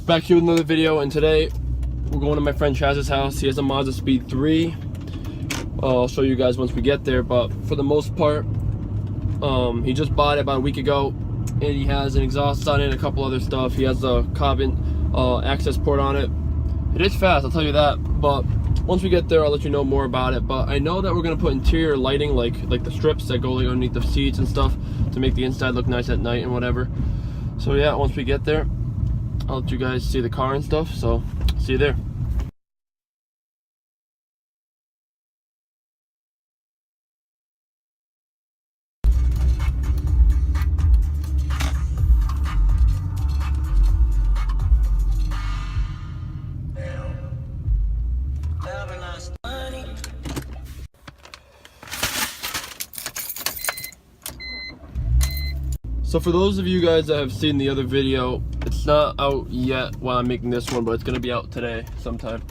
Back here with another video, and today we're going to my friend Chaz's house. He has a Mazda Speed 3. I'll show you guys once we get there, but for the most part, he just bought it about a week ago, and he has an exhaust on it and a couple other stuff. He has a carbon access port on it. It is fast, I'll tell you that, but once we get there, I'll let you know more about it. But I know that we're going to put interior lighting, like the strips that go like underneath the seats and stuff, to make the inside look nice at night and whatever. So yeah, once we get there, I'll let you guys see the car and stuff, so see you there. So for those of you guys that have seen the other video, it's not out yet while I'm making this one, but it's gonna be out today sometime.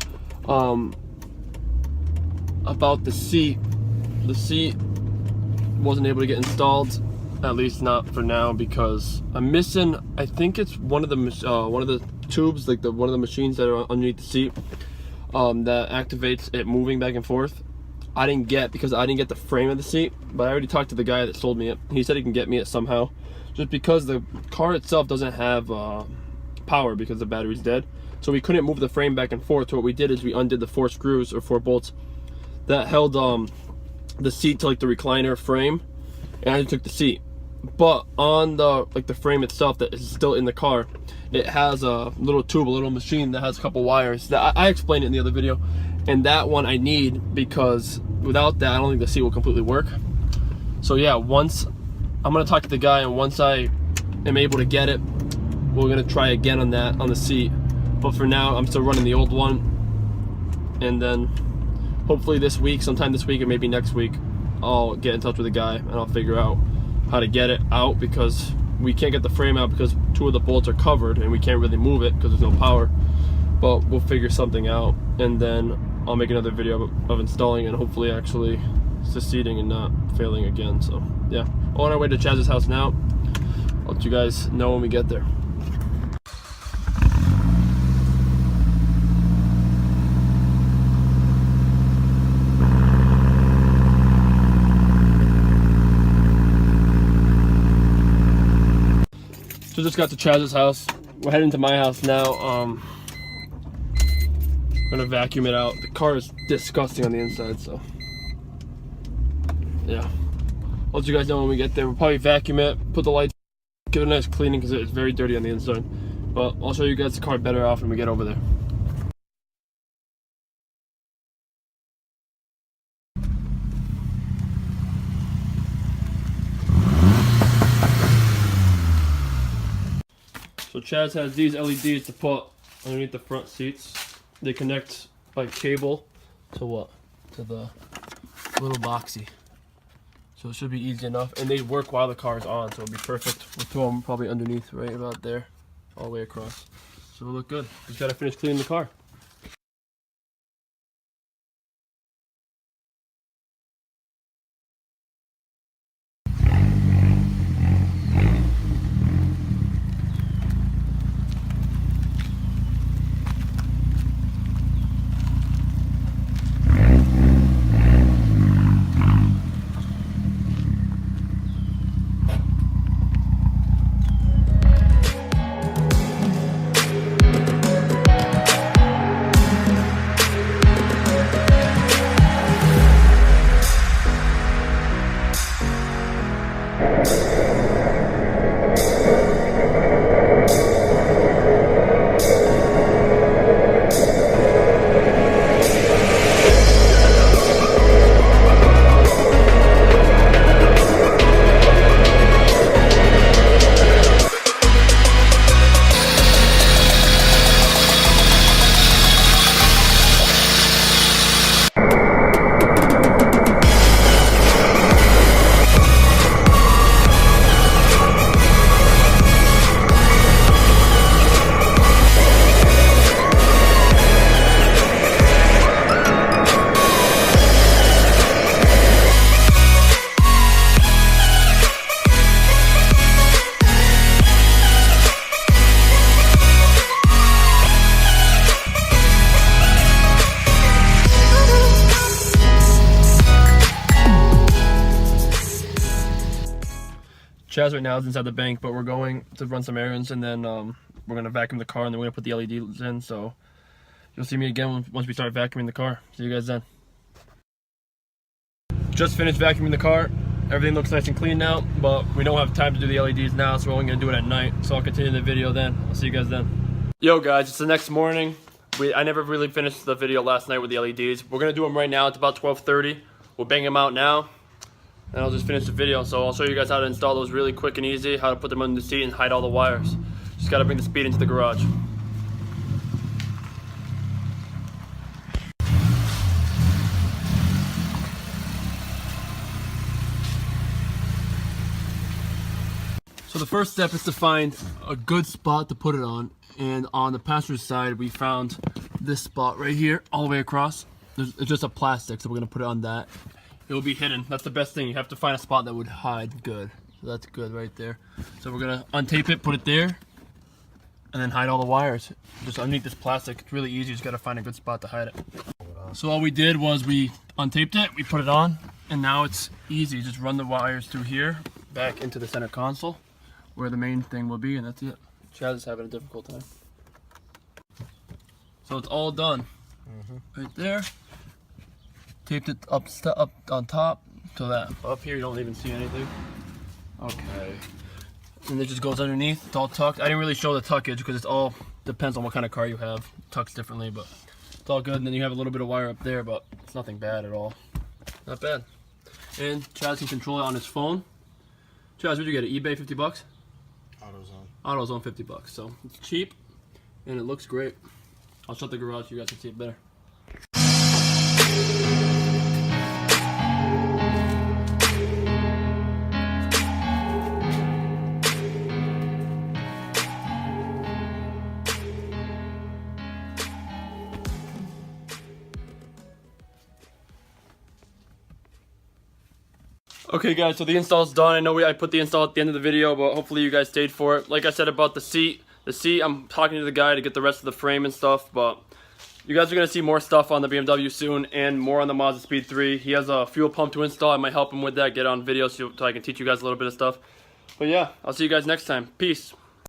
About the seat. The seat wasn't able to get installed, at least not for now, because I'm missing, I think it's one of the tubes, like one of the machines that are underneath the seat, that activates it moving back and forth. I didn't get, because I didn't get the frame of the seat, but I already talked to the guy that sold me it. He said he can get me it somehow, just because the car itself doesn't have power because the battery's dead. So we couldn't move the frame back and forth. So what we did is we undid the 4 screws or 4 bolts that held the seat to like the recliner frame, and I just took the seat. But on the frame itself that is still in the car, it has a little tube, a little machine that has a couple wires that I explained it in the other video, and that one I need, because without that I don't think the seat will completely work. So yeah, once I'm gonna talk to the guy, and once I am able to get it, we're gonna try again on that, on the seat. But for now, I'm still running the old one, and then hopefully this week, sometime this week or maybe next week, I'll get in touch with the guy and I'll figure out how to get it out, because we can't get the frame out because 2 of the bolts are covered and we can't really move it because there's no power. But we'll figure something out, and then I'll make another video of installing it and hopefully actually succeeding and not failing again. So yeah, on our way to Chaz's house now. I'll let you guys know when we get there. So just got to Chaz's house. We're heading to my house now. I'm gonna vacuum it out. The car is disgusting on the inside, so yeah. I'll let you guys know when we get there. We'll probably vacuum it, put the lights, give it a nice cleaning because it's very dirty on the inside. But I'll show you guys the car better off when we get over there. So Chaz has these LEDs to put underneath the front seats. They connect by cable to what? To the little boxy. So it should be easy enough, and they work while the car is on, so it'll be perfect. We'll throw them probably underneath, right about there, all the way across. So it'll look good. Just gotta finish cleaning the car. Chaz right now is inside the bank, but we're going to run some errands, and then we're gonna vacuum the car, and then we're gonna put the LEDs in. So you'll see me again once we start vacuuming the car. See you guys then. Just finished vacuuming the car. Everything looks nice and clean now, but we don't have time to do the LEDs now, so we're only gonna do it at night. So I'll continue the video then. I'll see you guys then. Yo guys, it's the next morning. I never really finished the video last night with the LEDs. We're gonna do them right now. It's about 12:30. We'll bang them out now, and I'll just finish the video. So I'll show you guys how to install those really quick and easy, how to put them under the seat and hide all the wires. Just gotta bring the speed into the garage. So the first step is to find a good spot to put it on, and on the passenger side we found this spot right here all the way across. It's just a plastic, so we're gonna put it on that. It will be hidden. That's the best thing. You have to find a spot that would hide good. So that's good right there. So we're gonna untape it, put it there, and then hide all the wires just underneath this plastic. It's really easy. You just gotta find a good spot to hide it. So all we did was we untaped it, we put it on, and now it's easy. Just run the wires through here back into the center console where the main thing will be, and that's it. Chaz is having a difficult time. So it's all done. Right there. Taped it up on top so that up here you don't even see anything. Okay. And it just goes underneath. It's all tucked. I didn't really show the tuckage because it's all depends on what kind of car you have. It tucks differently, but it's all good. And then you have a little bit of wire up there, but it's nothing bad at all. Not bad. And Chaz can control it on his phone. Chaz, where'd you get it? eBay, 50 bucks? AutoZone 50 bucks. So it's cheap and it looks great. I'll shut the garage so you guys can see it better. Okay guys, so the install's done. I know I put the install at the end of the video, but hopefully you guys stayed for it. Like I said about the seat, I'm talking to the guy to get the rest of the frame and stuff, but you guys are going to see more stuff on the BMW soon and more on the Mazda Speed 3. He has a fuel pump to install. I might help him with that, get on video so I can teach you guys a little bit of stuff. But yeah, I'll see you guys next time. Peace.